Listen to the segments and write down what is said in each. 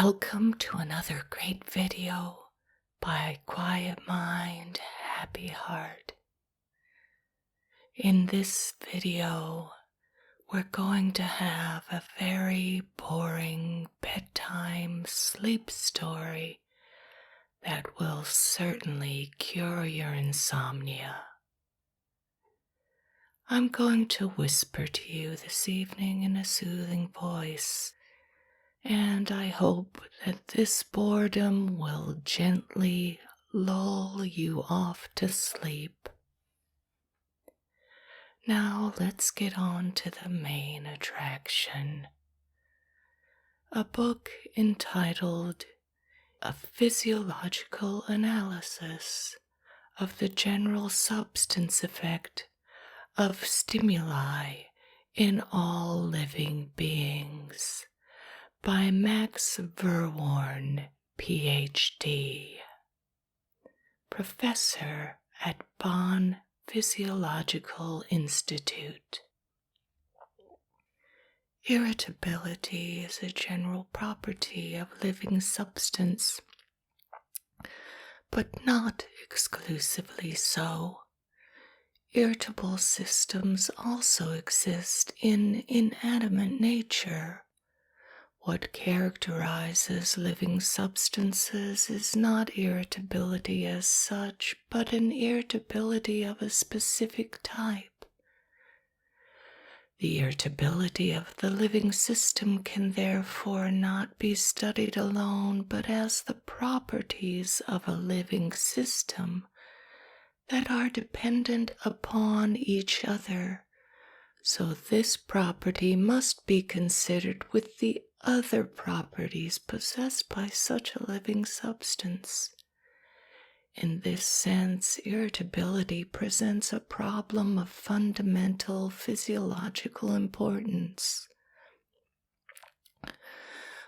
Welcome to another great video by Quiet Mind, Happy Heart. In this video, we're going to have a very boring bedtime sleep story that will certainly cure your insomnia. I'm going to whisper to you this evening in a soothing voice, and I hope that this boredom will gently lull you off to sleep. Now let's get on to the main attraction. A book entitled A Physiological Analysis of the General Substance Effect of Stimuli in All Living Beings by Max Verworn, Ph.D., professor at Bonn Physiological Institute. Irritability is a general property of living substance, but not exclusively so. Irritable systems also exist in inanimate nature. What characterizes living substances is not irritability as such, but an irritability of a specific type. The irritability of the living system can therefore not be studied alone, but as the properties of a living system that are dependent upon each other. So this property must be considered with the other properties possessed by such a living substance. In this sense, irritability presents a problem of fundamental physiological importance.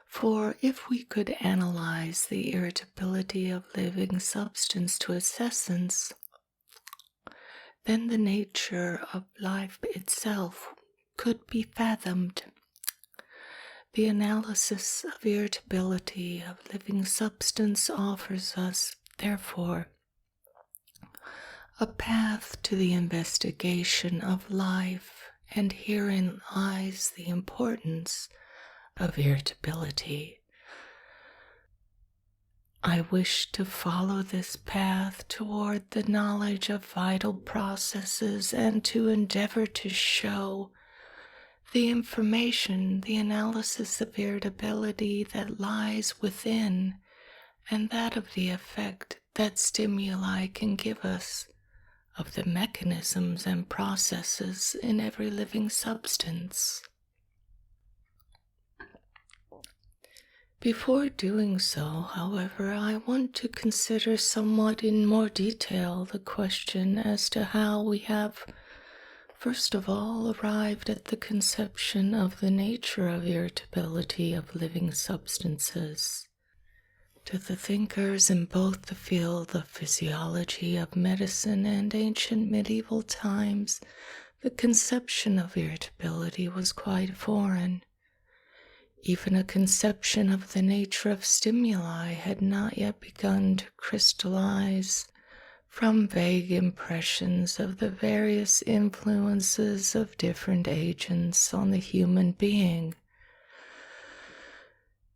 For if we could analyze the irritability of living substance to its essence, then the nature of life itself could be fathomed. The analysis of irritability of living substance offers us, therefore, a path to the investigation of life, and herein lies the importance of irritability. I wish to follow this path toward the knowledge of vital processes and to endeavor to show the information, the analysis of irritability that lies within, and that of the effect that stimuli can give us, of the mechanisms and processes in every living substance. Before doing so, however, I want to consider somewhat in more detail the question as to how we have, first of all, arrived at the conception of the nature of irritability of living substances. To the thinkers in both the field of physiology of medicine and ancient medieval times, the conception of irritability was quite foreign. Even a conception of the nature of stimuli had not yet begun to crystallize from vague impressions of the various influences of different agents on the human being.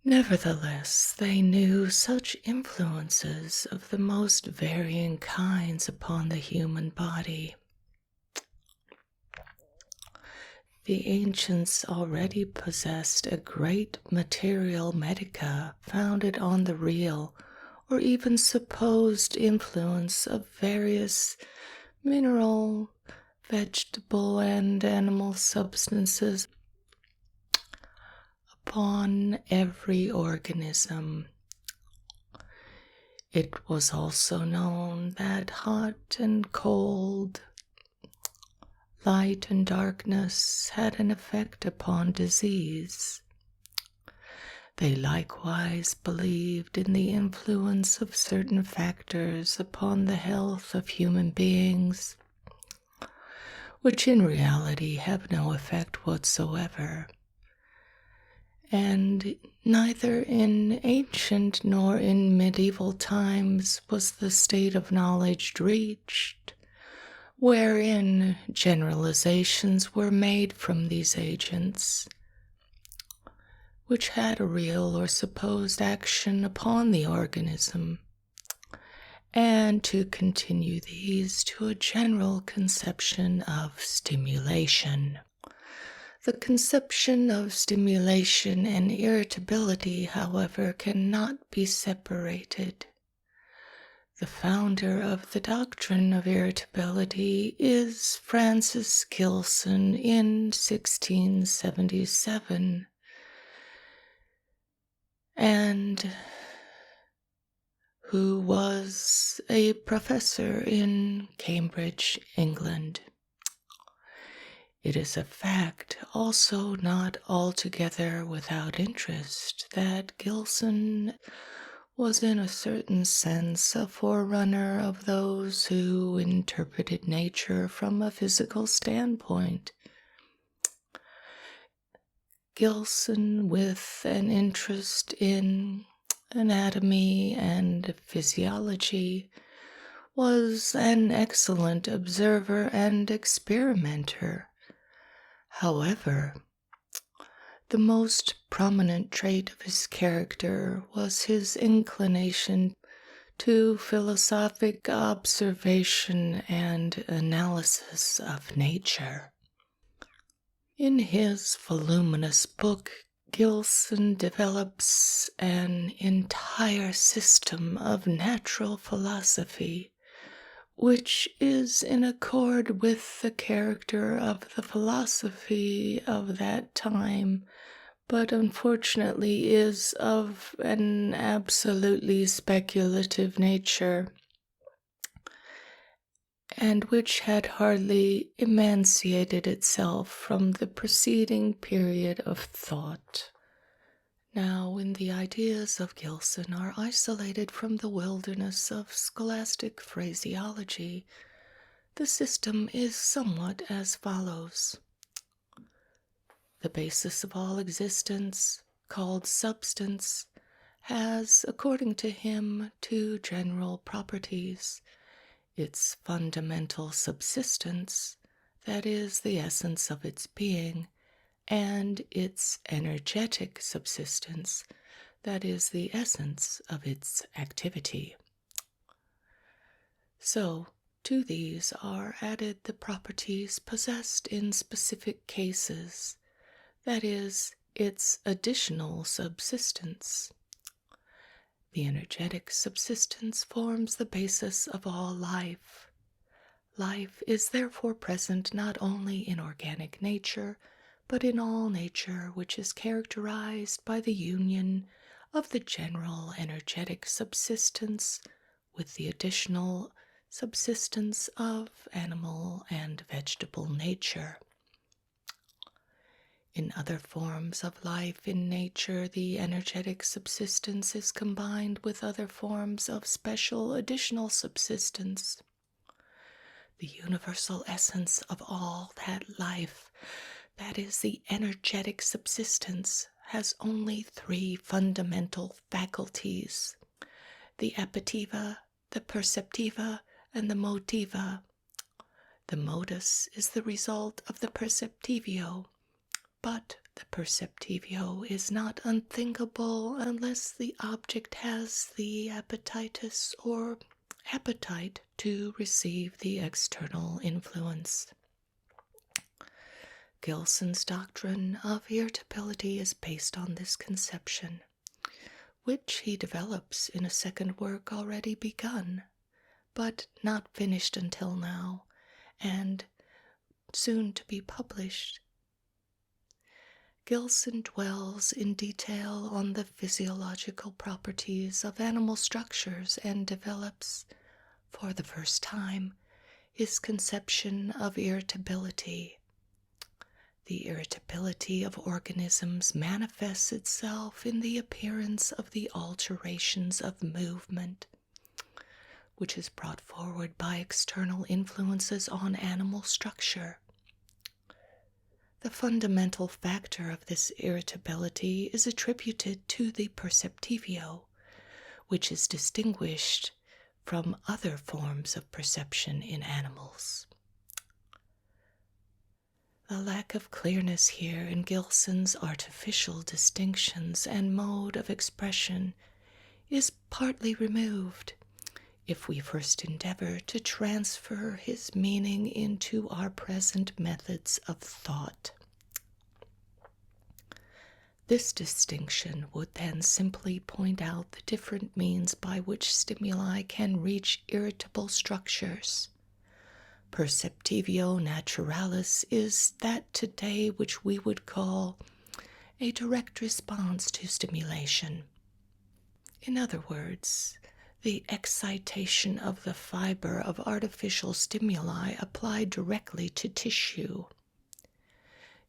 Nevertheless, they knew such influences of the most varying kinds upon the human body. The ancients already possessed a great material medica founded on the real or even supposed influence of various mineral, vegetable, and animal substances upon every organism. It was also known that hot and cold, light and darkness had an effect upon disease. They likewise believed in the influence of certain factors upon the health of human beings, which in reality have no effect whatsoever. and neither in ancient nor in medieval times was the state of knowledge reached wherein generalizations were made from these agents, which had a real or supposed action upon the organism, and to continue these to a general conception of stimulation. The conception of stimulation and irritability, however, cannot be separated. The founder of the doctrine of irritability is Francis Gilson in 1677, and who was a professor in Cambridge, England. It is a fact, also not altogether without interest, that Gilson was in a certain sense a forerunner of those who interpreted nature from a physical standpoint. Gilson, with an interest in anatomy and physiology, was an excellent observer and experimenter. However, the most prominent trait of his character was his inclination to philosophic observation and analysis of nature. In his voluminous book, Gilson develops an entire system of natural philosophy, which is in accord with the character of the philosophy of that time, but unfortunately is of an absolutely speculative nature, and which had hardly emancipated itself from the preceding period of thought. Now, when the ideas of Gilson are isolated from the wilderness of scholastic phraseology, the system is somewhat as follows. The basis of all existence, called substance, has, according to him, two general properties: its fundamental subsistence, that is, the essence of its being, and its energetic subsistence, that is, the essence of its activity. So, to these are added the properties possessed in specific cases, that is, its additional subsistence. The energetic subsistence forms the basis of all life. Life is therefore present not only in organic nature, but in all nature which is characterized by the union of the general energetic subsistence with the additional subsistence of animal and vegetable nature. In other forms of life in nature, the energetic subsistence is combined with other forms of special additional subsistence. The universal essence of all that life, that is the energetic subsistence, has only three fundamental faculties: the appetiva, the perceptiva, and the motiva. The modus is the result of the perceptivio, but the perceptivio is not unthinkable unless the object has the appetitus or appetite to receive the external influence. Gilson's doctrine of irritability is based on this conception, which he develops in a second work already begun, but not finished until now, and soon to be published. Gilson dwells in detail on the physiological properties of animal structures and develops, for the first time, his conception of irritability. The irritability of organisms manifests itself in the appearance of the alterations of movement, which is brought forward by external influences on animal structure. The fundamental factor of this irritability is attributed to the perceptivio, which is distinguished from other forms of perception in animals. The lack of clearness here in Gilson's artificial distinctions and mode of expression is partly removed if we first endeavor to transfer his meaning into our present methods of thought. This distinction would then simply point out the different means by which stimuli can reach irritable structures. Perceptivio naturalis is that today which we would call a direct response to stimulation. In other words, the excitation of the fiber of artificial stimuli applied directly to tissue.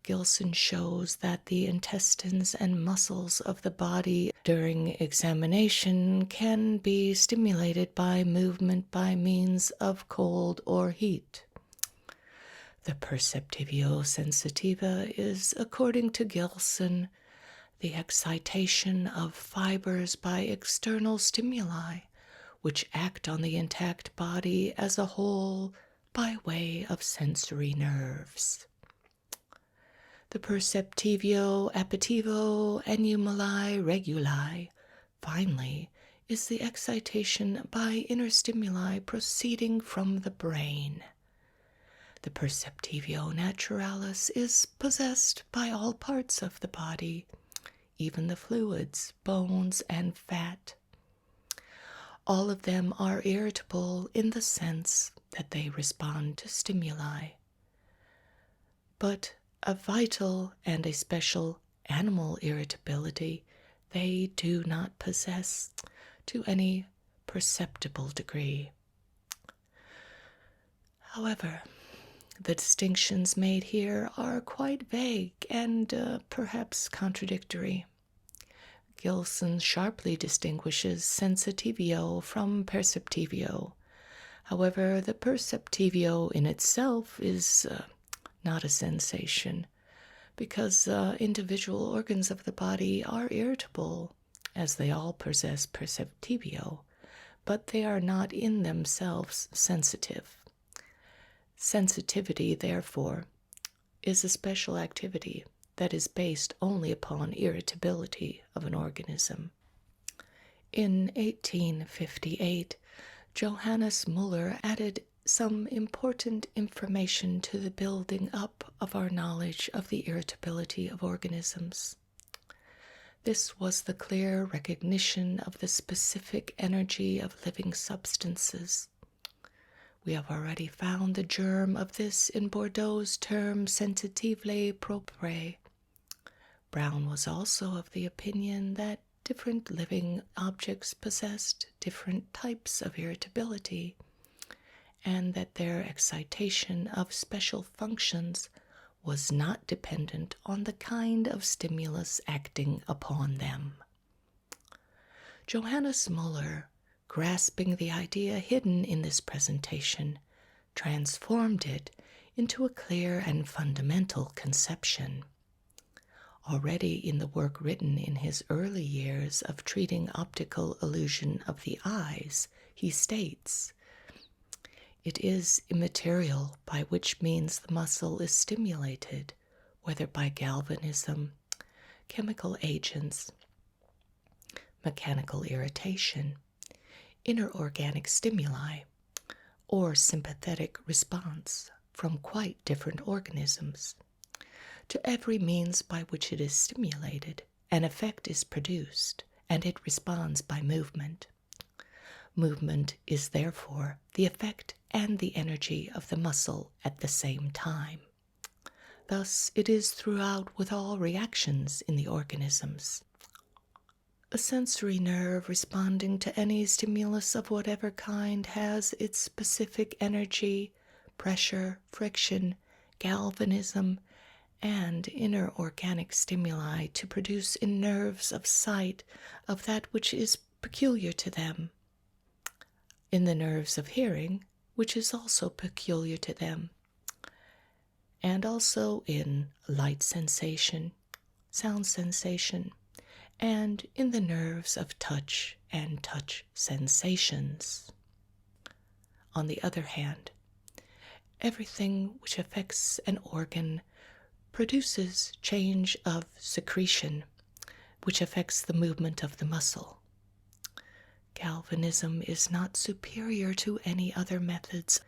Gilson shows that the intestines and muscles of the body during examination can be stimulated by movement by means of cold or heat. The perceptivio sensitiva is, according to Gilson, the excitation of fibers by external stimuli, which act on the intact body as a whole by way of sensory nerves. The perceptivio appetivo animali reguli, finally, is the excitation by inner stimuli proceeding from the brain. The perceptivio naturalis is possessed by all parts of the body, even the fluids, bones, and fat. All of them are irritable in the sense that they respond to stimuli. But a vital and a special animal irritability they do not possess to any perceptible degree. However, the distinctions made here are quite vague and perhaps contradictory. Gilson sharply distinguishes sensitivio from perceptivio. However, the perceptivio in itself is not a sensation, because individual organs of the body are irritable, as they all possess perceptivio, but they are not in themselves sensitive. Sensitivity, therefore, is a special activity that is based only upon irritability of an organism. In 1858, Johannes Müller added some important information to the building up of our knowledge of the irritability of organisms. This was the clear recognition of the specific energy of living substances. We have already found the germ of this in Bordeaux's term sensitively propre. Brown was also of the opinion that different living objects possessed different types of irritability, and that their excitation of special functions was not dependent on the kind of stimulus acting upon them. Johannes Müller, grasping the idea hidden in this presentation, transformed it into a clear and fundamental conception. Already in the work written in his early years of treating optical illusion of the eyes, he states, "It is immaterial by which means the muscle is stimulated, whether by galvanism, chemical agents, mechanical irritation, inner organic stimuli, or sympathetic response from quite different organisms. To every means by which it is stimulated, an effect is produced, and it responds by movement. Movement is therefore the effect and the energy of the muscle at the same time. Thus it is throughout with all reactions in the organisms. A sensory nerve responding to any stimulus of whatever kind has its specific energy, pressure, friction, galvanism, and inner organic stimuli to produce in nerves of sight of that which is peculiar to them, in the nerves of hearing, which is also peculiar to them, and also in light sensation, sound sensation, and in the nerves of touch and touch sensations. On the other hand, everything which affects an organ produces change of secretion, which affects the movement of the muscle. Galvanism is not superior to any other methods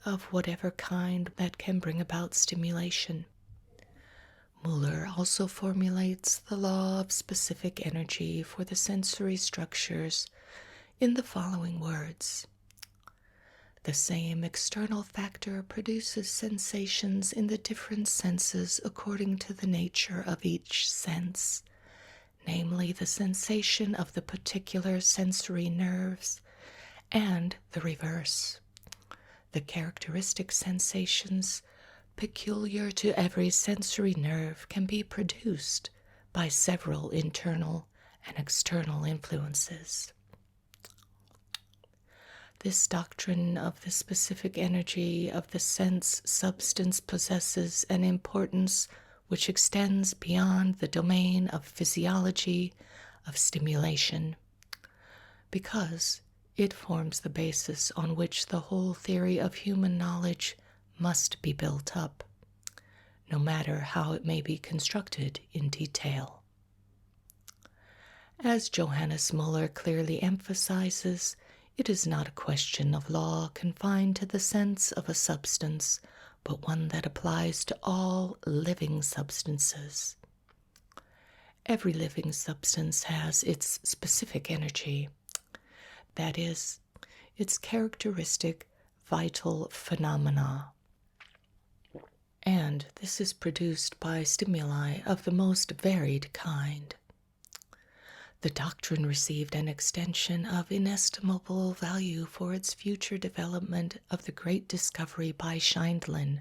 of whatever kind that can bring about stimulation. Muller also formulates the law of specific energy for the sensory structures in the following words. The same external factor produces sensations in the different senses according to the nature of each sense, namely the sensation of the particular sensory nerves, and the reverse. The characteristic sensations peculiar to every sensory nerve can be produced by several internal and external influences. This doctrine of the specific energy of the sense substance possesses an importance which extends beyond the domain of physiology, of stimulation, because it forms the basis on which the whole theory of human knowledge must be built up, no matter how it may be constructed in detail. As Johannes Muller clearly emphasizes, it is not a question of law confined to the sense of a substance, but one that applies to all living substances. Every living substance has its specific energy, that is, its characteristic vital phenomena. And this is produced by stimuli of the most varied kind. The doctrine received an extension of inestimable value for its future development of the great discovery by Scheindlin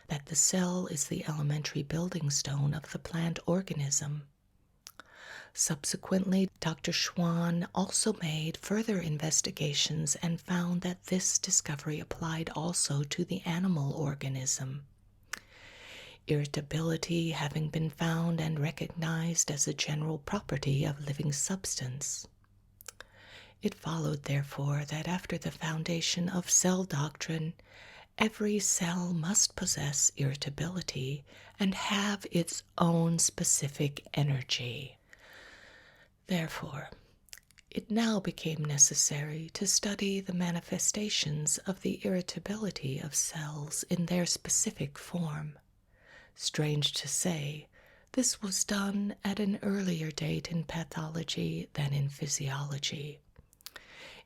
that the cell is the elementary building stone of the plant organism. Subsequently, Dr. Schwann also made further investigations and found that this discovery applied also to the animal organism. Irritability having been found and recognized as a general property of living substance. It followed, therefore, that after the foundation of cell doctrine, every cell must possess irritability and have its own specific energy. Therefore, it now became necessary to study the manifestations of the irritability of cells in their specific form. Strange to say, this was done at an earlier date in pathology than in physiology.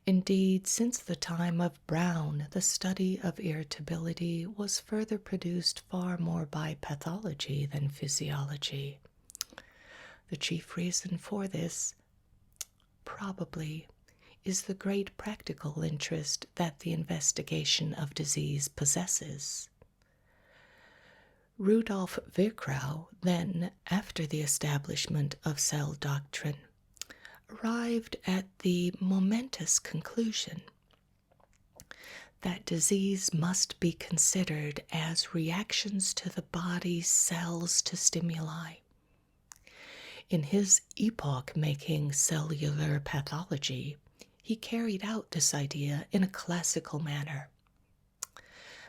Indeed, since the time of Brown, the study of irritability was further produced far more by pathology than physiology. The chief reason for this, probably, is the great practical interest that the investigation of disease possesses. Rudolf Virchow, then, after the establishment of cell doctrine, arrived at the momentous conclusion that disease must be considered as reactions to the body's cells to stimuli. In his epoch-making cellular pathology, he carried out this idea in a classical manner.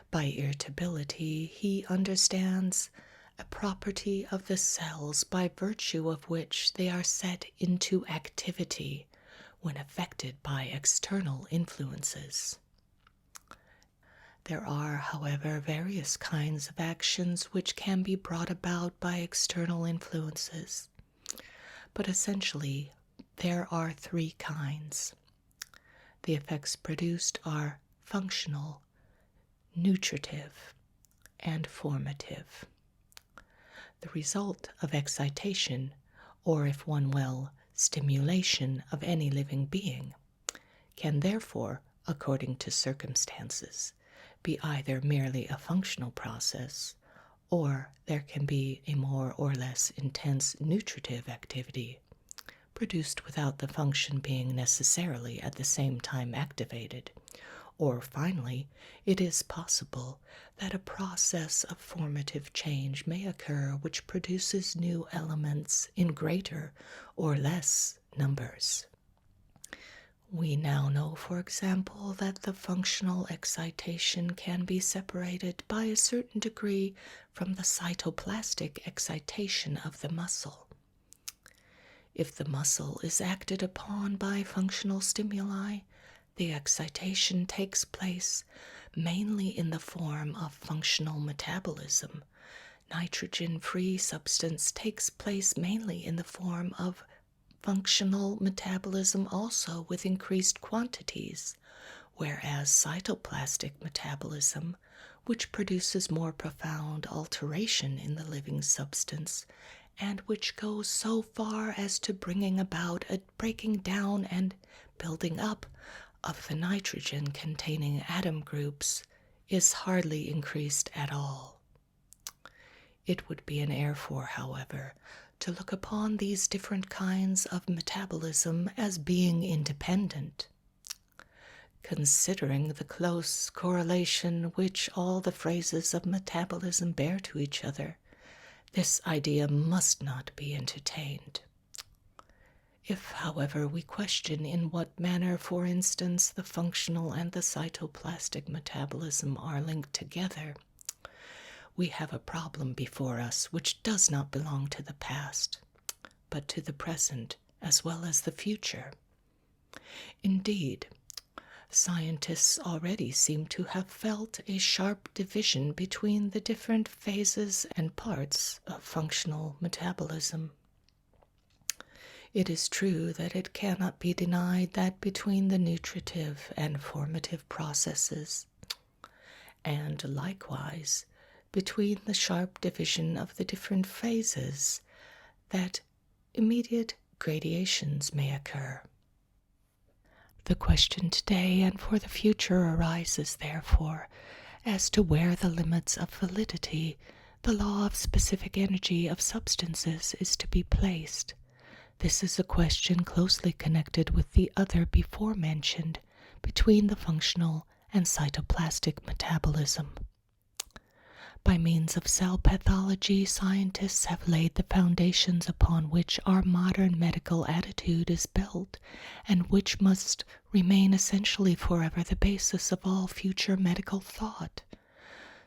By irritability, he understands a property of the cells by virtue of which they are set into activity when affected by external influences. There are, however, various kinds of actions which can be brought about by external influences, but essentially there are three kinds. The effects produced are functional, nutritive, and formative. The result of excitation, or if one will, stimulation of any living being, can therefore, according to circumstances, be either merely a functional process, or there can be a more or less intense nutritive activity, produced without the function being necessarily at the same time activated, Or finally, it is possible that a process of formative change may occur which produces new elements in greater or less numbers. We now know, for example, that the functional excitation can be separated by a certain degree from the cytoplastic excitation of the muscle. If the muscle is acted upon by functional stimuli, the excitation takes place mainly in the form of functional metabolism. Nitrogen-free substance takes place mainly in the form of functional metabolism, also with increased quantities, whereas cytoplastic metabolism, which produces more profound alteration in the living substance, and which goes so far as to bringing about a breaking down and building up of the nitrogen-containing atom groups, is hardly increased at all. It would be an error, however, to look upon these different kinds of metabolism as being independent. Considering the close correlation which all the phases of metabolism bear to each other, this idea must not be entertained. If, however, we question in what manner, for instance, the functional and the cytoplastic metabolism are linked together, we have a problem before us which does not belong to the past, but to the present as well as the future. Indeed, scientists already seem to have felt a sharp division between the different phases and parts of functional metabolism. It is true that it cannot be denied that between the nutritive and formative processes, and likewise between the sharp division of the different phases, that immediate gradations may occur. The question today and for the future arises, therefore, as to where the limits of validity, the law of specific energy of substances, is to be placed. This is a question closely connected with the other before mentioned, between the functional and cytoplastic metabolism. By means of cell pathology, scientists have laid the foundations upon which our modern medical attitude is built, and which must remain essentially forever the basis of all future medical thought.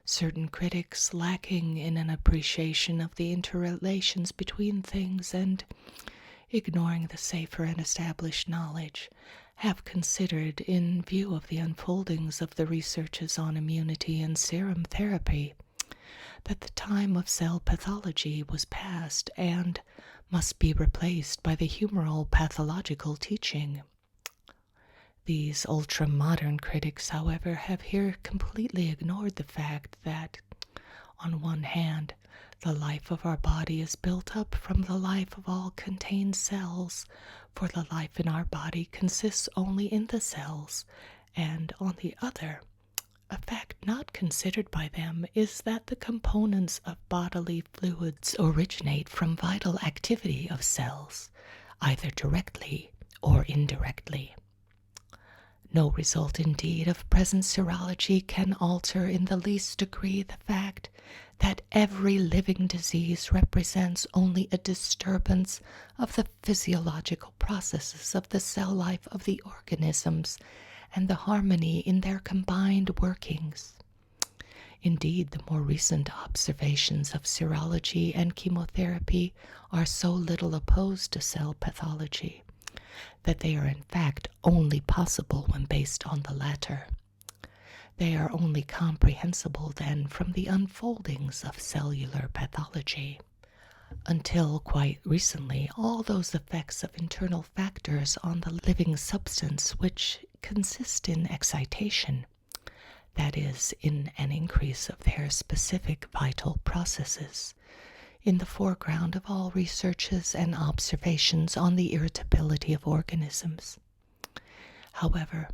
Certain critics, lacking in an appreciation of the interrelations between things and ignoring the safer and established knowledge, have considered, in view of the unfoldings of the researches on immunity and serum therapy, that the time of cell pathology was past and must be replaced by the humoral pathological teaching. These ultra-modern critics, however, have here completely ignored the fact that, on one hand, the life of our body is built up from the life of all contained cells, for the life in our body consists only in the cells, and on the other, a fact not considered by them is that the components of bodily fluids originate from vital activity of cells, either directly or indirectly. No result, indeed, of present serology can alter in the least degree the fact that every living disease represents only a disturbance of the physiological processes of the cell life of the organisms and the harmony in their combined workings. Indeed, the more recent observations of serology and chemotherapy are so little opposed to cell pathology that they are in fact only possible when based on the latter. They are only comprehensible then from the unfoldings of cellular pathology. Until quite recently, all those effects of internal factors on the living substance which consist in excitation, that is, in an increase of their specific vital processes, in the foreground of all researches and observations on the irritability of organisms. However,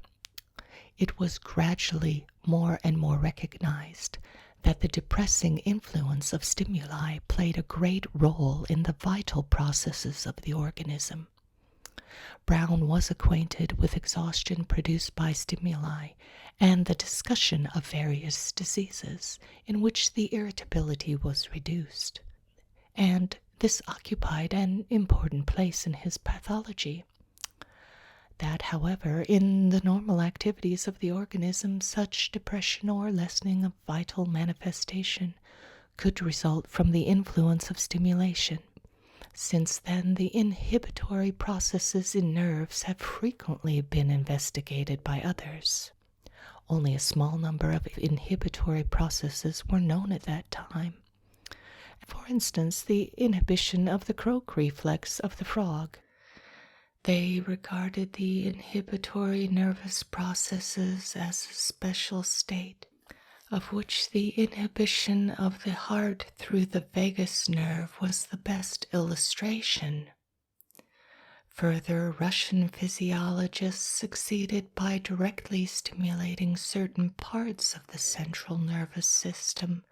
it was gradually more and more recognized that the depressing influence of stimuli played a great role in the vital processes of the organism. Brown was acquainted with exhaustion produced by stimuli and the discussion of various diseases in which the irritability was reduced, and this occupied an important place in his pathology. That, however, in the normal activities of the organism, such depression or lessening of vital manifestation could result from the influence of stimulation. Since then, the inhibitory processes in nerves have frequently been investigated by others. Only a small number of inhibitory processes were known at that time. For instance, the inhibition of the croak reflex of the frog. They regarded the inhibitory nervous processes as a special state, of which the inhibition of the heart through the vagus nerve was the best illustration. Further, Russian physiologists succeeded by directly stimulating certain parts of the central nervous system,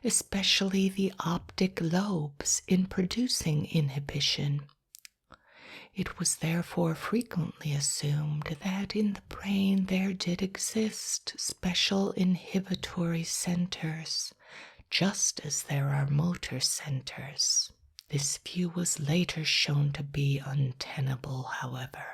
especially the optic lobes, in producing inhibition. It was therefore frequently assumed that in the brain there did exist special inhibitory centers, just as there are motor centers. This view was later shown to be untenable, however.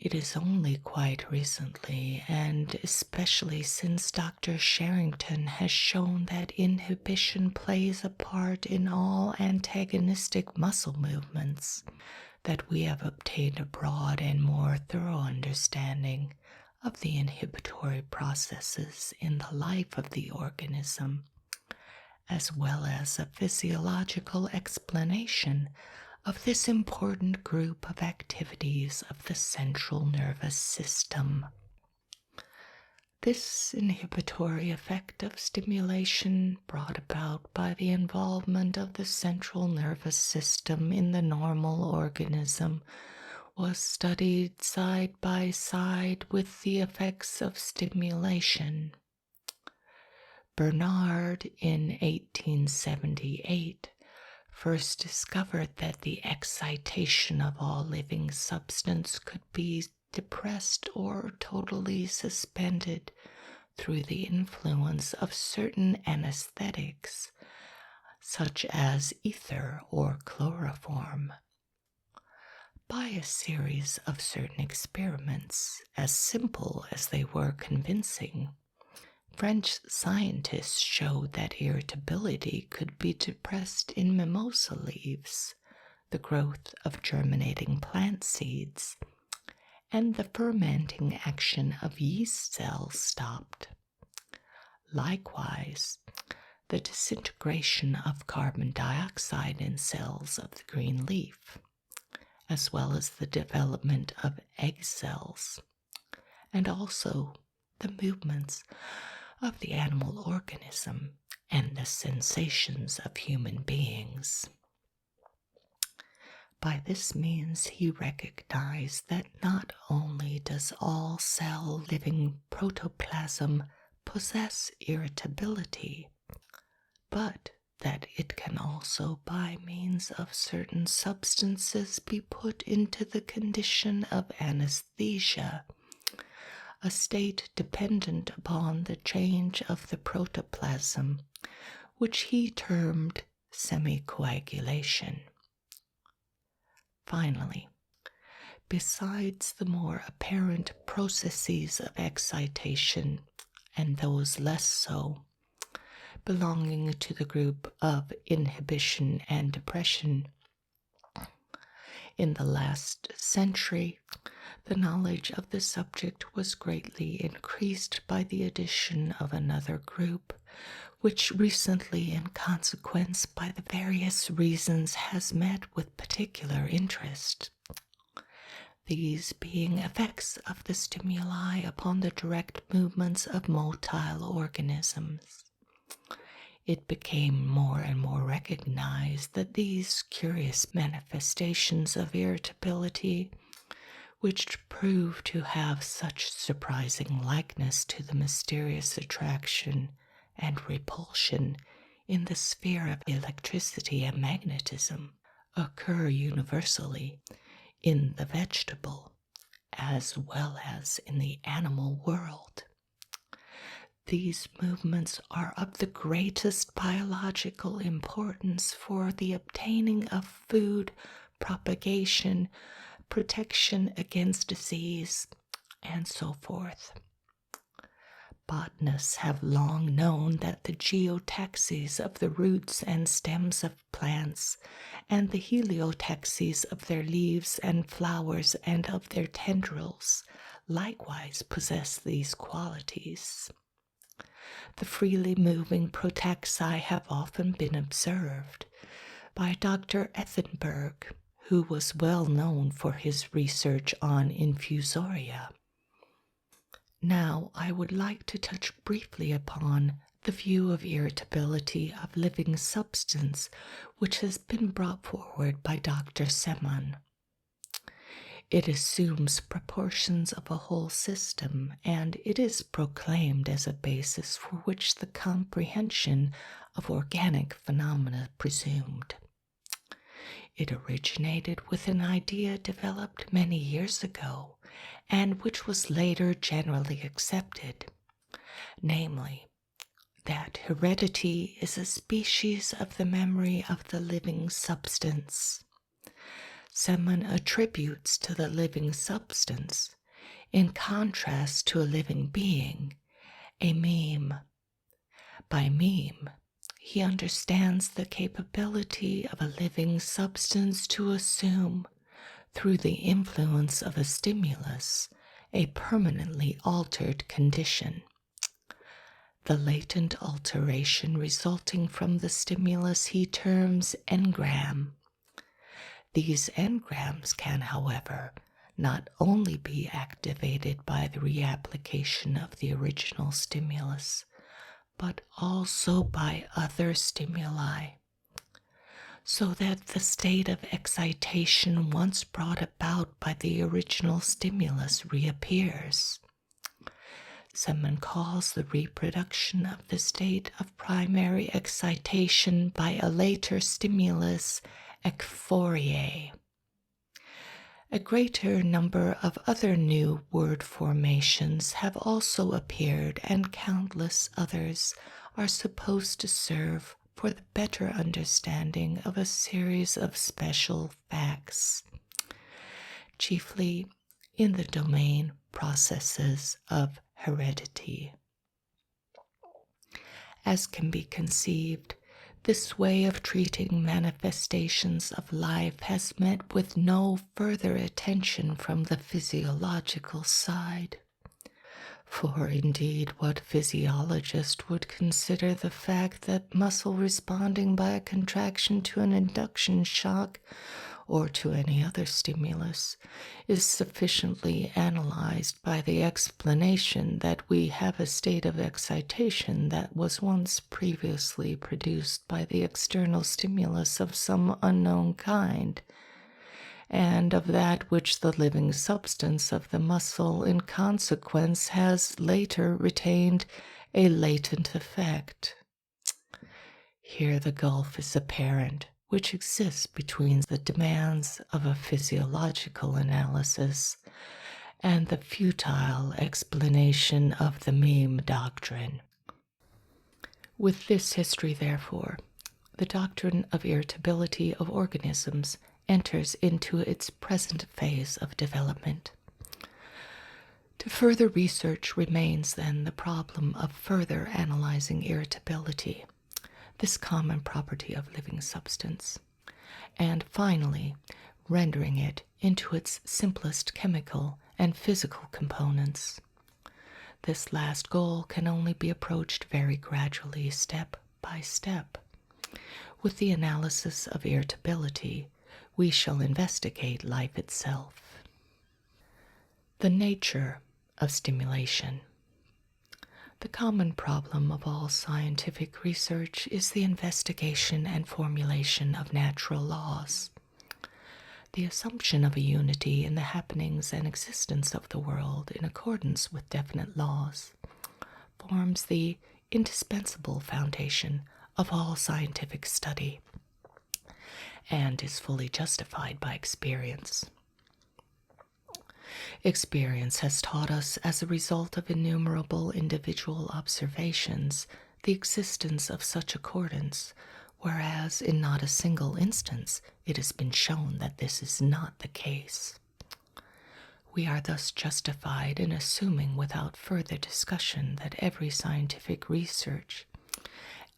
It is only quite recently, and especially since Dr. Sherrington has shown that inhibition plays a part in all antagonistic muscle movements, that we have obtained a broad and more thorough understanding of the inhibitory processes in the life of the organism, as well as a physiological explanation of this important group of activities of the central nervous system. This inhibitory effect of stimulation, brought about by the involvement of the central nervous system in the normal organism, was studied side by side with the effects of stimulation. Bernard, in 1878, first discovered that the excitation of all living substance could be depressed or totally suspended through the influence of certain anesthetics, such as ether or chloroform. By a series of certain experiments, as simple as they were convincing, French scientists showed that irritability could be depressed in mimosa leaves, the growth of germinating plant seeds, and the fermenting action of yeast cells stopped. Likewise, the disintegration of carbon dioxide in cells of the green leaf, as well as the development of egg cells, and also the movements of the animal organism and the sensations of human beings. By this means he recognized that not only does all cell living protoplasm possess irritability, but that it can also by means of certain substances be put into the condition of anesthesia, a state dependent upon the change of the protoplasm, which he termed semicoagulation. Finally, besides the more apparent processes of excitation and those less so, belonging to the group of inhibition and depression, in the last century, the knowledge of the subject was greatly increased by the addition of another group, which recently, in consequence by the various reasons, has met with particular interest. These being effects of the stimuli upon the direct movements of motile organisms. It became more and more recognized that these curious manifestations of irritability, which prove to have such surprising likeness to the mysterious attraction and repulsion in the sphere of electricity and magnetism, occur universally in the vegetable as well as in the animal world. These movements are of the greatest biological importance for the obtaining of food, propagation, protection against disease, and so forth. Botanists have long known that the geotaxies of the roots and stems of plants and the heliotaxies of their leaves and flowers and of their tendrils likewise possess these qualities. The freely moving protaxi have often been observed by Dr. Ethenberg, who was well known for his research on infusoria. Now, I would like to touch briefly upon the view of irritability of living substance which has been brought forward by Dr. Seman. It assumes proportions of a whole system, and it is proclaimed as a basis for which the comprehension of organic phenomena presumed. It originated with an idea developed many years ago, and which was later generally accepted, namely, that heredity is a species of the memory of the living substance. Seman attributes to the living substance, in contrast to a living being, a meme. By meme, he understands the capability of a living substance to assume, through the influence of a stimulus, a permanently altered condition. The latent alteration resulting from the stimulus he terms engram. These engrams can, however, not only be activated by the reapplication of the original stimulus, but also by other stimuli, so that the state of excitation once brought about by the original stimulus reappears. Seman calls the reproduction of the state of primary excitation by a later stimulus ekphoriae. A greater number of other new word formations have also appeared, and countless others are supposed to serve for the better understanding of a series of special facts, chiefly in the domain processes of heredity. As can be conceived, this way of treating manifestations of life has met with no further attention from the physiological side. For indeed, what physiologist would consider the fact that muscle responding by a contraction to an induction shock or to any other stimulus is sufficiently analyzed by the explanation that we have a state of excitation that was once previously produced by the external stimulus of some unknown kind, and of that which the living substance of the muscle in consequence has later retained a latent effect. Here the gulf is apparent which exists between the demands of a physiological analysis and the futile explanation of the meme doctrine. With this history, therefore, the doctrine of irritability of organisms enters into its present phase of development. To further research remains then the problem of further analyzing irritability, this common property of living substance, and finally rendering it into its simplest chemical and physical components. This last goal can only be approached very gradually, step by step. With the analysis of irritability, we shall investigate life itself. The nature of stimulation. The common problem of all scientific research is the investigation and formulation of natural laws. The assumption of a unity in the happenings and existence of the world in accordance with definite laws forms the indispensable foundation of all scientific study and is fully justified by experience. Experience has taught us, as a result of innumerable individual observations, the existence of such accordance, whereas in not a single instance it has been shown that this is not the case. We are thus justified in assuming without further discussion that every scientific research,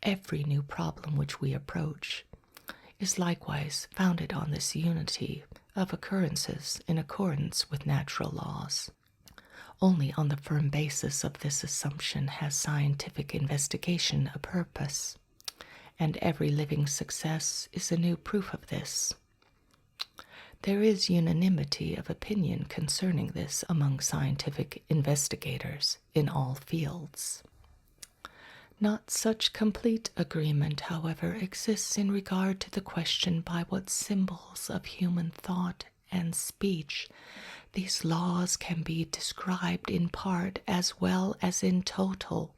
every new problem which we approach, is likewise founded on this unity of occurrences in accordance with natural laws. Only on the firm basis of this assumption has scientific investigation a purpose, and every living success is a new proof of this. There is unanimity of opinion concerning this among scientific investigators in all fields. Not such complete agreement, however, exists in regard to the question by what symbols of human thought and speech these laws can be described in part as well as in total,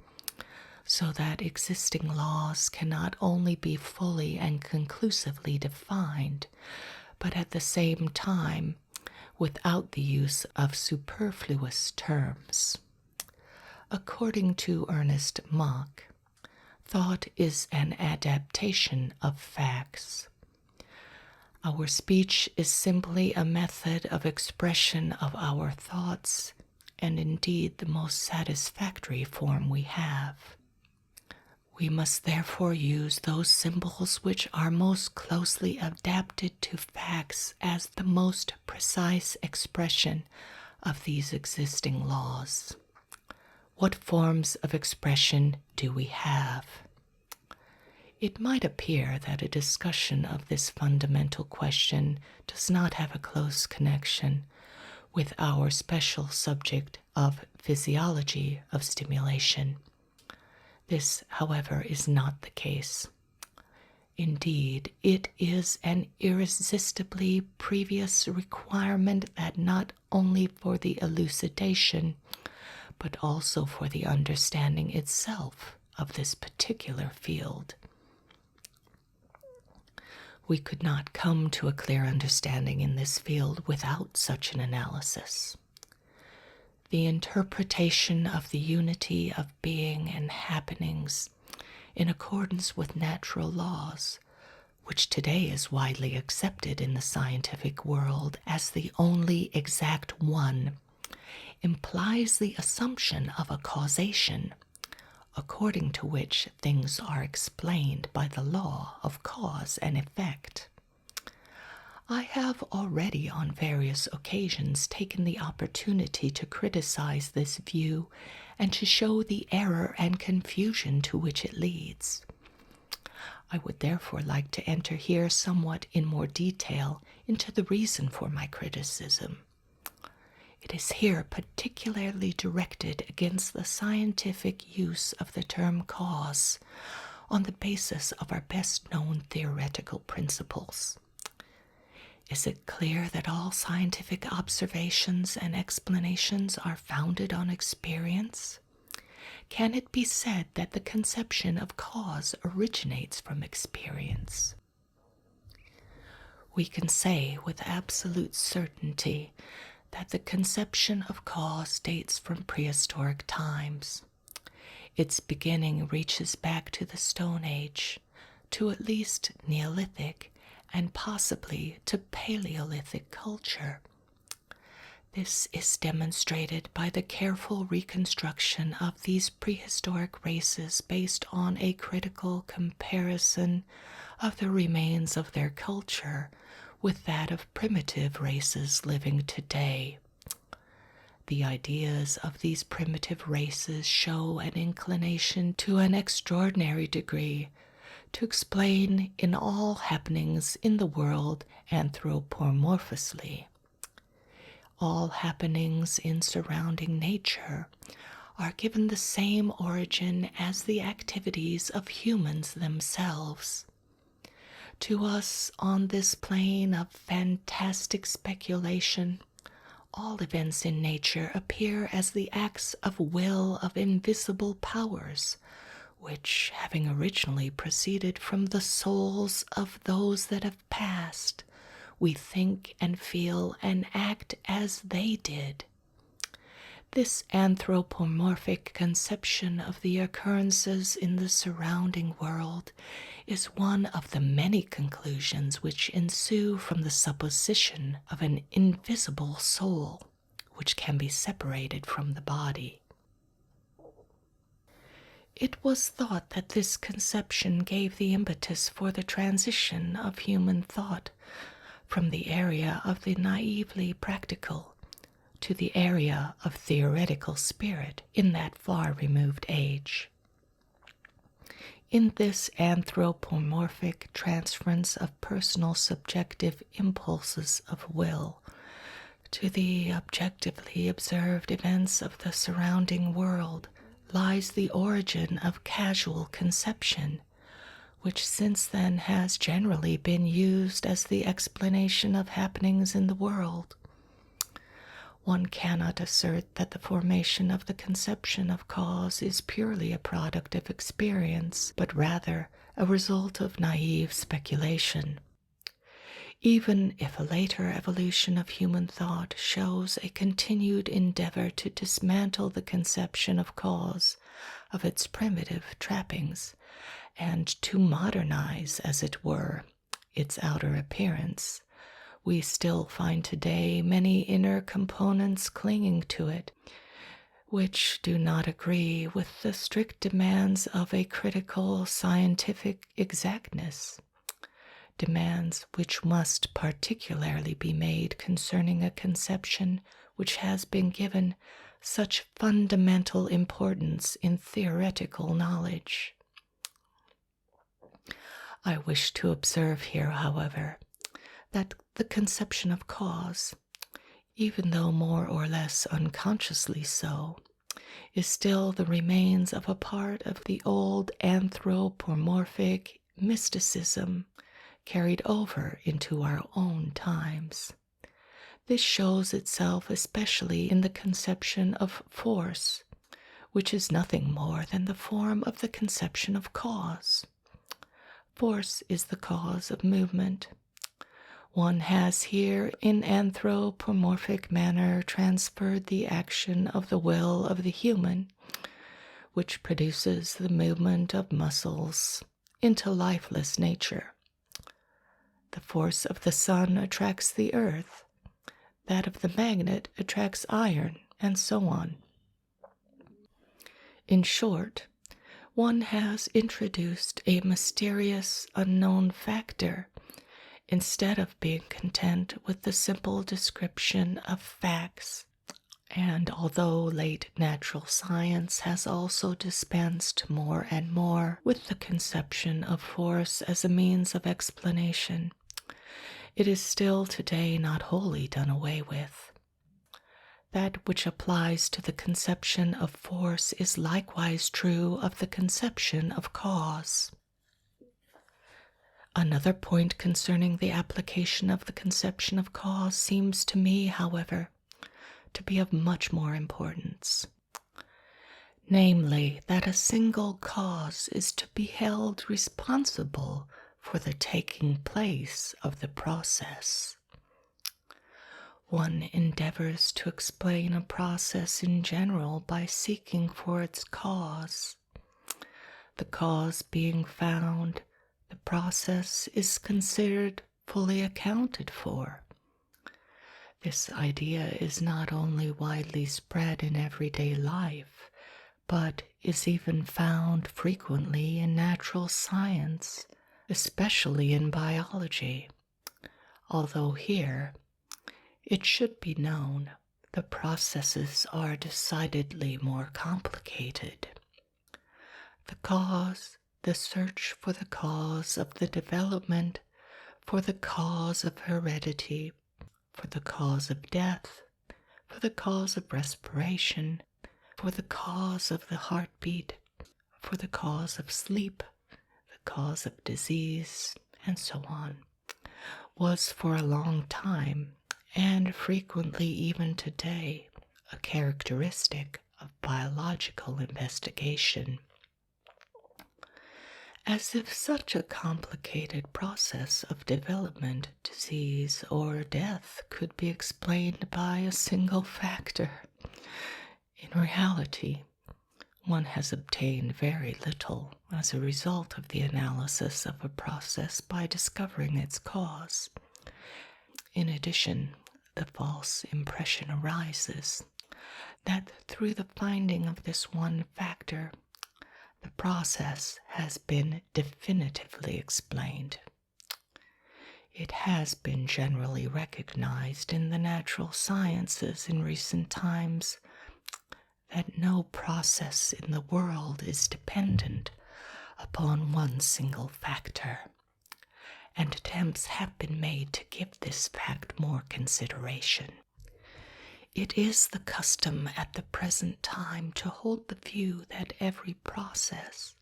so that existing laws cannot only be fully and conclusively defined, but at the same time without the use of superfluous terms. According to Ernest Mach, thought is an adaptation of facts. Our speech is simply a method of expression of our thoughts, and indeed the most satisfactory form we have. We must therefore use those symbols which are most closely adapted to facts as the most precise expression of these existing laws. What forms of expression do we have? It might appear that a discussion of this fundamental question does not have a close connection with our special subject of physiology of stimulation. This, however, is not the case. Indeed, it is an irresistibly previous requirement that not only for the elucidation, but also for the understanding itself of this particular field. We could not come to a clear understanding in this field without such an analysis. The interpretation of the unity of being and happenings in accordance with natural laws, which today is widely accepted in the scientific world as the only exact one, implies the assumption of a causation, according to which things are explained by the law of cause and effect. I have already on various occasions taken the opportunity to criticize this view and to show the error and confusion to which it leads. I would therefore like to enter here somewhat in more detail into the reason for my criticism. It is here particularly directed against the scientific use of the term cause on the basis of our best known theoretical principles. Is it clear that all scientific observations and explanations are founded on experience? Can it be said that the conception of cause originates from experience? We can say with absolute certainty that the conception of cause dates from prehistoric times. Its beginning reaches back to the Stone Age, to at least Neolithic, and possibly to Paleolithic culture. This is demonstrated by the careful reconstruction of these prehistoric races based on a critical comparison of the remains of their culture with that of primitive races living today. The ideas of these primitive races show an inclination to an extraordinary degree to explain in all happenings in the world anthropomorphously. All happenings in surrounding nature are given the same origin as the activities of humans themselves. To us, on this plane of fantastic speculation, all events in nature appear as the acts of will of invisible powers, which, having originally proceeded from the souls of those that have passed, we think and feel and act as they did. This anthropomorphic conception of the occurrences in the surrounding world is one of the many conclusions which ensue from the supposition of an invisible soul which can be separated from the body. It was thought that this conception gave the impetus for the transition of human thought from the area of the naively practical to the area of theoretical spirit in that far-removed age. In this anthropomorphic transference of personal subjective impulses of will to the objectively observed events of the surrounding world lies the origin of casual conception, which since then has generally been used as the explanation of happenings in the world. One cannot assert that the formation of the conception of cause is purely a product of experience, but rather a result of naive speculation. Even if a later evolution of human thought shows a continued endeavor to dismantle the conception of cause of its primitive trappings, and to modernize, as it were, its outer appearance, we still find today many inner components clinging to it, which do not agree with the strict demands of a critical scientific exactness, demands which must particularly be made concerning a conception which has been given such fundamental importance in theoretical knowledge. I wish to observe here, however, that the conception of cause, even though more or less unconsciously so, is still the remains of a part of the old anthropomorphic mysticism carried over into our own times. This shows itself especially in the conception of force, which is nothing more than the form of the conception of cause. Force is the cause of movement. One has here in anthropomorphic manner transferred the action of the will of the human, which produces the movement of muscles, into lifeless nature. The force of the sun attracts the earth, that of the magnet attracts iron, and so on. In short, one has introduced a mysterious, unknown factor, instead of being content with the simple description of facts. And although late natural science has also dispensed more and more with the conception of force as a means of explanation, it is still today not wholly done away with. That which applies to the conception of force is likewise true of the conception of cause. Another point concerning the application of the conception of cause seems to me, however, to be of much more importance, namely that a single cause is to be held responsible for the taking place of the process. One endeavors to explain a process in general by seeking for its cause. The cause being found, the process is considered fully accounted for. This idea is not only widely spread in everyday life, but is even found frequently in natural science, especially in biology, although here, it should be known, the processes are decidedly more complicated. The cause, the search for the cause of the development, for the cause of heredity, for the cause of death, for the cause of respiration, for the cause of the heartbeat, for the cause of sleep, the cause of disease, and so on, was for a long time, and frequently even today, a characteristic of biological investigation. As if such a complicated process of development, disease, or death could be explained by a single factor. In reality, one has obtained very little as a result of the analysis of a process by discovering its cause. In addition, the false impression arises that through the finding of this one factor, the process has been definitively explained. It has been generally recognized in the natural sciences in recent times that no process in the world is dependent upon one single factor, and attempts have been made to give this fact more consideration. It is the custom at the present time to hold the view that every process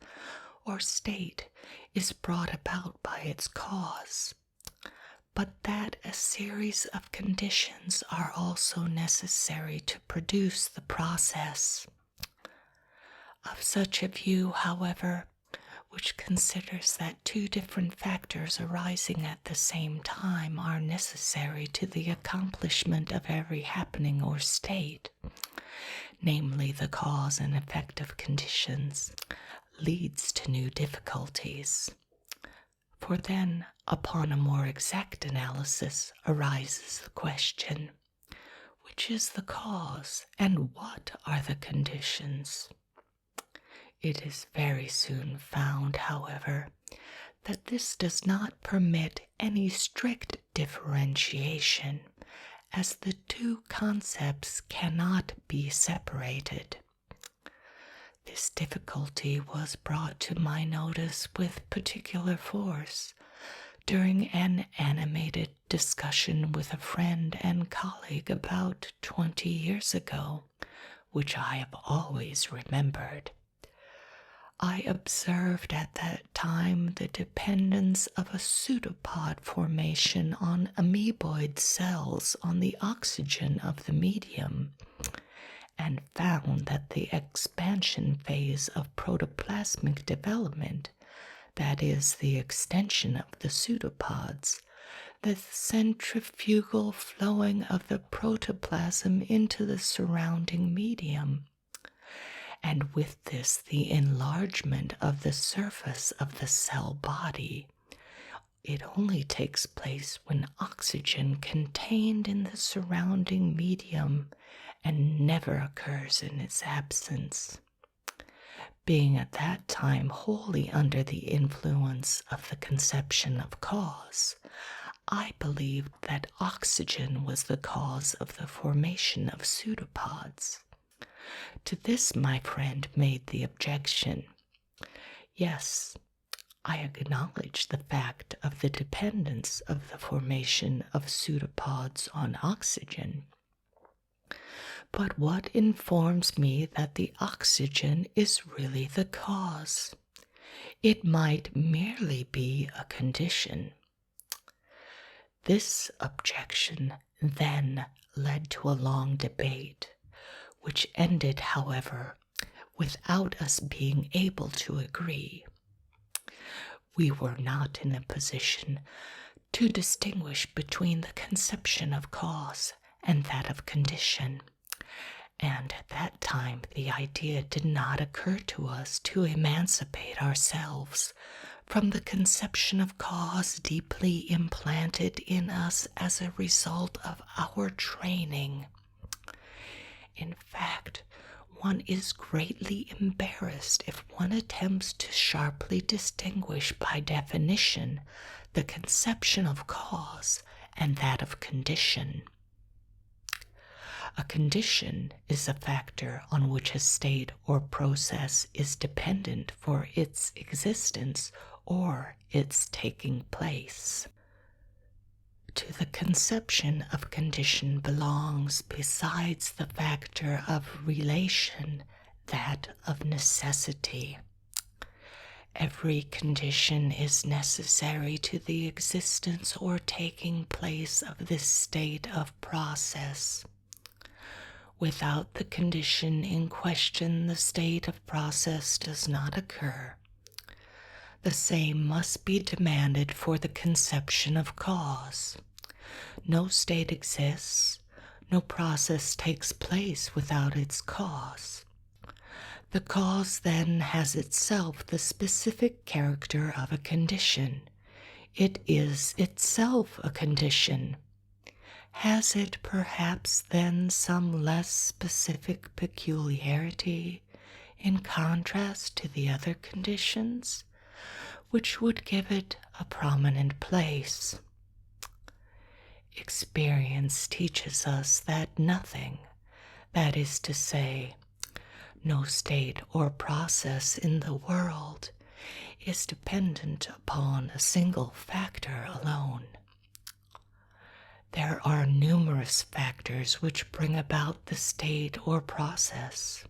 or state is brought about by its cause, but that a series of conditions are also necessary to produce the process. Of such a view, however, which considers that two different factors arising at the same time are necessary to the accomplishment of every happening or state, namely the cause and effect of conditions, leads to new difficulties. For then, upon a more exact analysis, arises the question, which is the cause and what are the conditions? It is very soon found, however, that this does not permit any strict differentiation, as the two concepts cannot be separated. This difficulty was brought to my notice with particular force during an animated discussion with a friend and colleague about 20 years ago, which I have always remembered. I observed at that time the dependence of a pseudopod formation on amoeboid cells on the oxygen of the medium, and found that the expansion phase of protoplasmic development, that is, the extension of the pseudopods, the centrifugal flowing of the protoplasm into the surrounding medium, and with this the enlargement of the surface of the cell body. It only takes place when oxygen contained in the surrounding medium and never occurs in its absence. Being at that time wholly under the influence of the conception of cause, I believed that oxygen was the cause of the formation of pseudopods. To this my friend made the objection, yes, I acknowledge the fact of the dependence of the formation of pseudopods on oxygen. But what informs me that the oxygen is really the cause? It might merely be a condition. This objection then led to a long debate, which ended, however, without us being able to agree. We were not in a position to distinguish between the conception of cause and that of condition, and at that time the idea did not occur to us to emancipate ourselves from the conception of cause deeply implanted in us as a result of our training. In fact, one is greatly embarrassed if one attempts to sharply distinguish by definition the conception of cause and that of condition. A condition is a factor on which a state or process is dependent for its existence or its taking place. To the conception of condition belongs, besides the factor of relation, that of necessity. Every condition is necessary to the existence or taking place of this state of process. Without the condition in question, the state of process does not occur. The same must be demanded for the conception of cause. No state exists, No process takes place without its cause. The cause then has itself the specific character of a condition. It is itself a condition. Has it perhaps then some less specific peculiarity in contrast to the other conditions, which would give it a prominent place? Experience teaches us that nothing, that is to say, no state or process in the world, is dependent upon a single factor alone. There are numerous factors which bring about the state or process.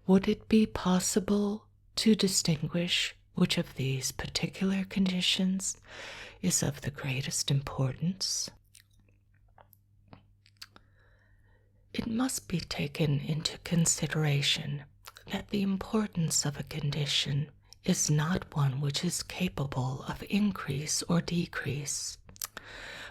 Would it be possible to distinguish which of these particular conditions is of the greatest importance? It must be taken into consideration that the importance of a condition is not one which is capable of increase or decrease,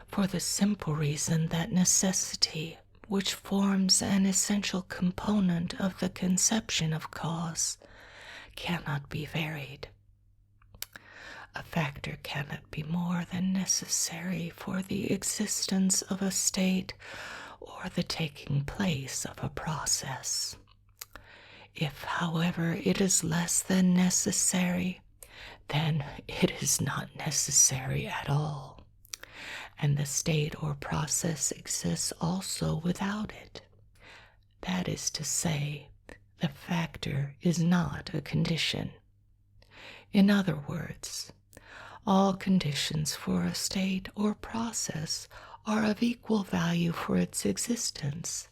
for the simple reason that necessity, which forms an essential component of the conception of cause, cannot be varied. A factor cannot be more than necessary for the existence of a state or the taking place of a process. If, however, it is less than necessary, then it is not necessary at all, and the state or process exists also without it. That is to say, the factor is not a condition. In other words, all conditions for a state or process are of equal value for its existence,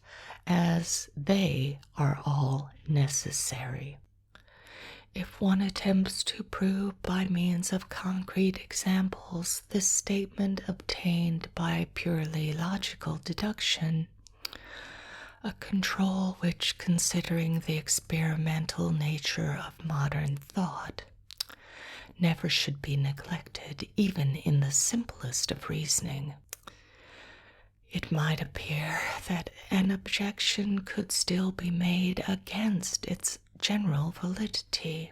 as they are all necessary. If one attempts to prove by means of concrete examples this statement obtained by purely logical deduction, a control which, considering the experimental nature of modern thought, never should be neglected even in the simplest of reasoning, it might appear that an objection could still be made against its general validity.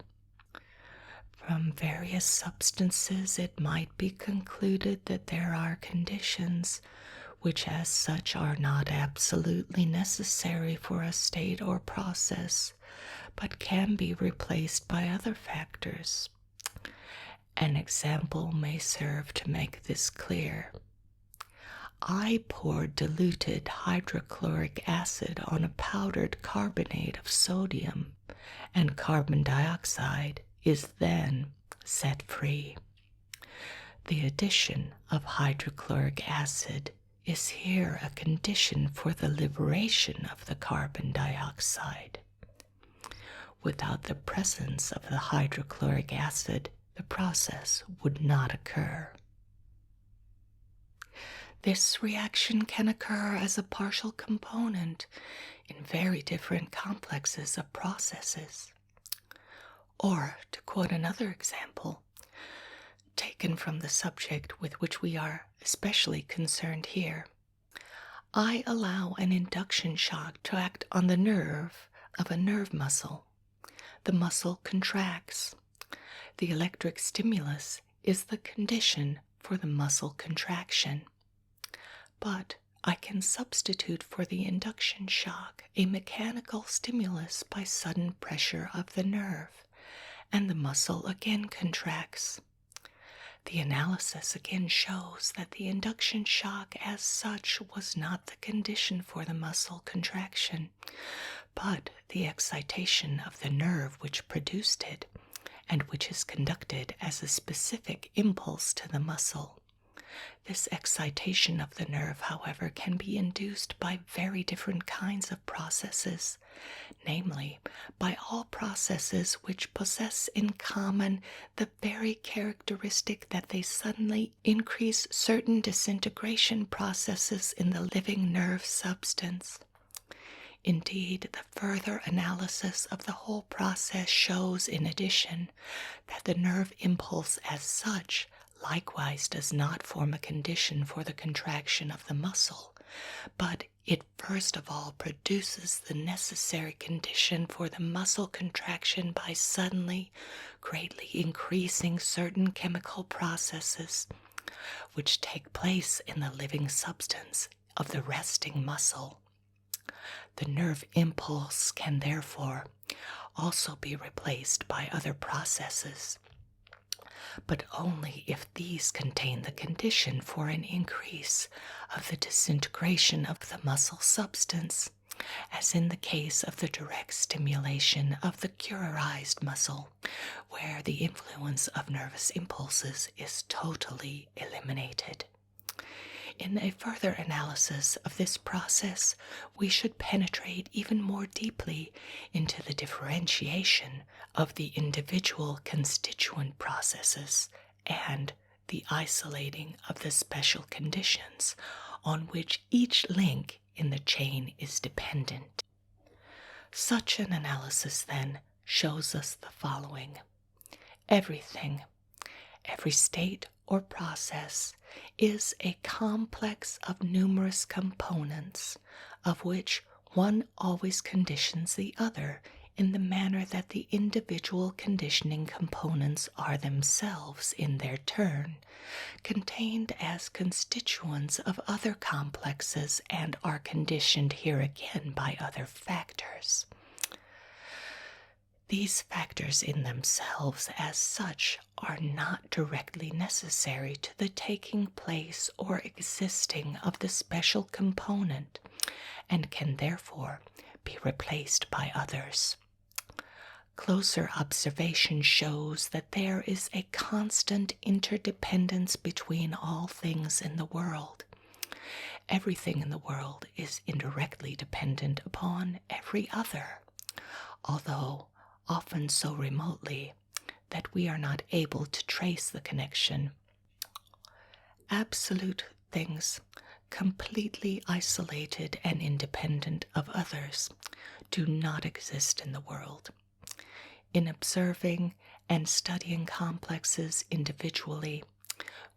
From various substances it might be concluded that there are conditions which as such are not absolutely necessary for a state or process, but can be replaced by other factors. An example may serve to make this clear. I poured diluted hydrochloric acid on a powdered carbonate of sodium, and carbon dioxide is then set free. The addition of hydrochloric acid is here a condition for the liberation of the carbon dioxide. Without the presence of the hydrochloric acid, the process would not occur. This reaction can occur as a partial component in very different complexes of processes. Or, to quote another example, taken from the subject with which we are especially concerned here, I allow an induction shock to act on the nerve of a nerve muscle. The muscle contracts. The electric stimulus is the condition for the muscle contraction. But I can substitute for the induction shock a mechanical stimulus by sudden pressure of the nerve, and the muscle again contracts. The analysis again shows that the induction shock as such was not the condition for the muscle contraction, but the excitation of the nerve which produced it, and which is conducted as a specific impulse to the muscle. This excitation of the nerve, however, can be induced by very different kinds of processes, namely, by all processes which possess in common the very characteristic that they suddenly increase certain disintegration processes in the living nerve substance. Indeed, the further analysis of the whole process shows, in addition, that the nerve impulse as such likewise does not form a condition for the contraction of the muscle, but It first of all produces the necessary condition for the muscle contraction by suddenly, greatly increasing certain chemical processes which take place in the living substance of the resting muscle. The nerve impulse can therefore also be replaced by other processes, but only if these contain the condition for an increase of the disintegration of the muscle substance, as in the case of the direct stimulation of the curarized muscle, where the influence of nervous impulses is totally eliminated. In a further analysis of this process, we should penetrate even more deeply into the differentiation of the individual constituent processes and the isolating of the special conditions on which each link in the chain is dependent. Such an analysis, then, shows us the following. Everything, every state or process, is a complex of numerous components, of which one always conditions the other in the manner that the individual conditioning components are themselves, in their turn, contained as constituents of other complexes and are conditioned here again by other factors. These factors in themselves as such are not directly necessary to the taking place or existing of the special component and can therefore be replaced by others. Closer observation shows that there is a constant interdependence between all things in the world. Everything in the world is indirectly dependent upon every other, although often so remotely that we are not able to trace the connection. Absolute things, completely isolated and independent of others, do not exist in the world. In observing and studying complexes individually,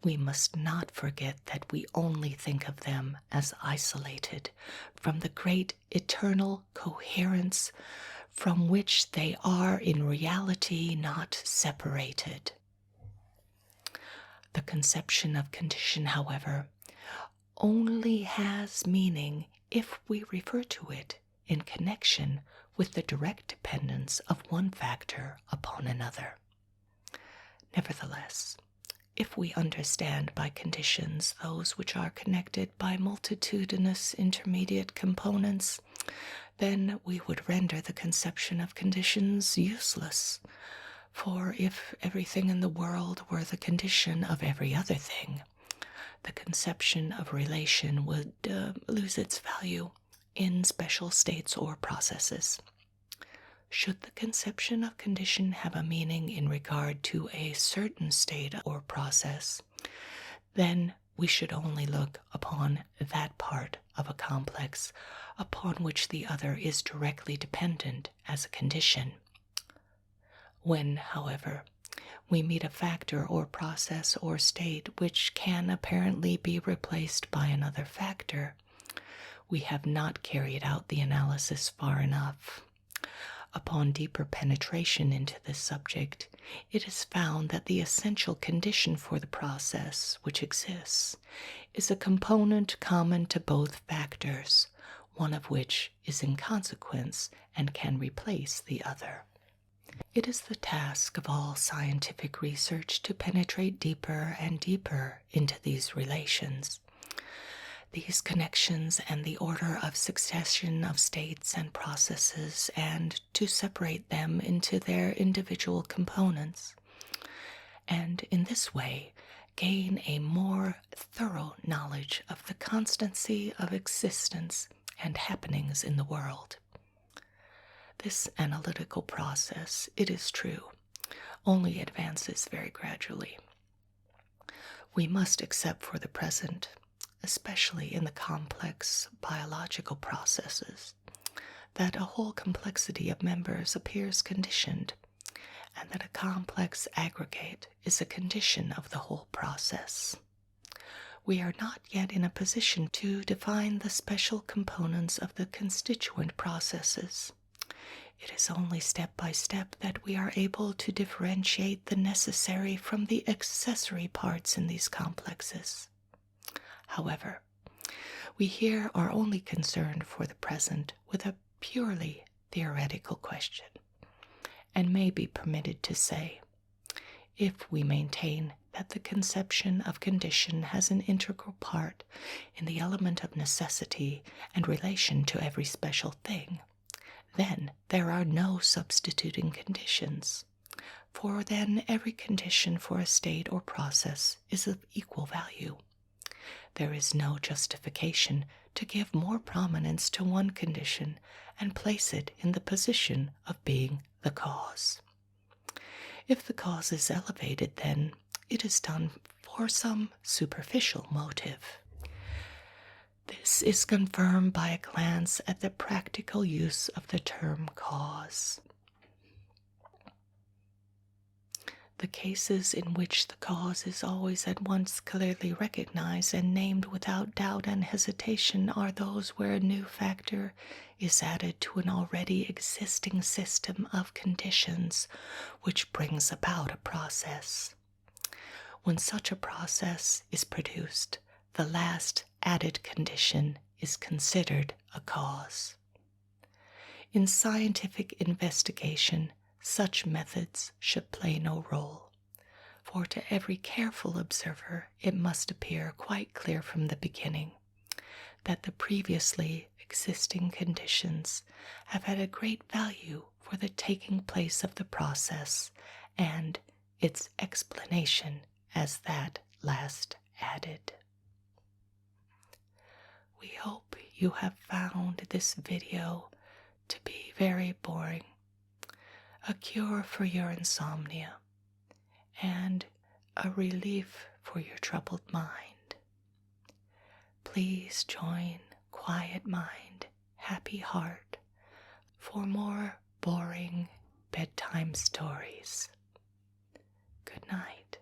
we must not forget that we only think of them as isolated from the great eternal coherence from which they are in reality not separated. The conception of condition, however, only has meaning if we refer to it in connection with the direct dependence of one factor upon another. Nevertheless, if we understand by conditions those which are connected by multitudinous intermediate components, then we would render the conception of conditions useless. For if everything in the world were the condition of every other thing, the conception of relation would lose its value in special states or processes. Should the conception of condition have a meaning in regard to a certain state or process, then we should only look upon that part of a complex upon which the other is directly dependent as a condition. When, however, we meet a factor or process or state which can apparently be replaced by another factor, we have not carried out the analysis far enough. Upon deeper penetration into this subject, it is found that the essential condition for the process which exists is a component common to both factors, one of which is in consequence and can replace the other. It is the task of all scientific research to penetrate deeper and deeper into these relations, these connections and the order of succession of states and processes, and to separate them into their individual components, and in this way gain a more thorough knowledge of the constancy of existence and happenings in the world. This analytical process, it is true, only advances very gradually. We must accept for the present, especially in the complex biological processes, that a whole complexity of members appears conditioned, and that a complex aggregate is a condition of the whole process. we are not yet in a position to define the special components of the constituent processes. It is only step by step that we are able to differentiate the necessary from the accessory parts in these complexes. However, we here are only concerned for the present with a purely theoretical question, and may be permitted to say, if we maintain that the conception of condition has an integral part in the element of necessity and relation to every special thing, then there are no substituting conditions, for then every condition for a state or process is of equal value. There is no justification to give more prominence to one condition and place it in the position of being the cause. If the cause is elevated, then it is done for some superficial motive. This is confirmed by a glance at the practical use of the term cause. The cases in which the cause is always at once clearly recognized and named without doubt and hesitation are those where a new factor is added to an already existing system of conditions which brings about a process. When such a process is produced, the last added condition is considered a cause. In scientific investigation, such methods should play no role, for to every careful observer it must appear quite clear from the beginning that the previously existing conditions have had a great value for the taking place of the process and its explanation as that last added. We hope you have found this video to be very boring, a cure for your insomnia, and a relief for your troubled mind. Please join Quiet Mind, Happy Heart for more boring bedtime stories. Good night.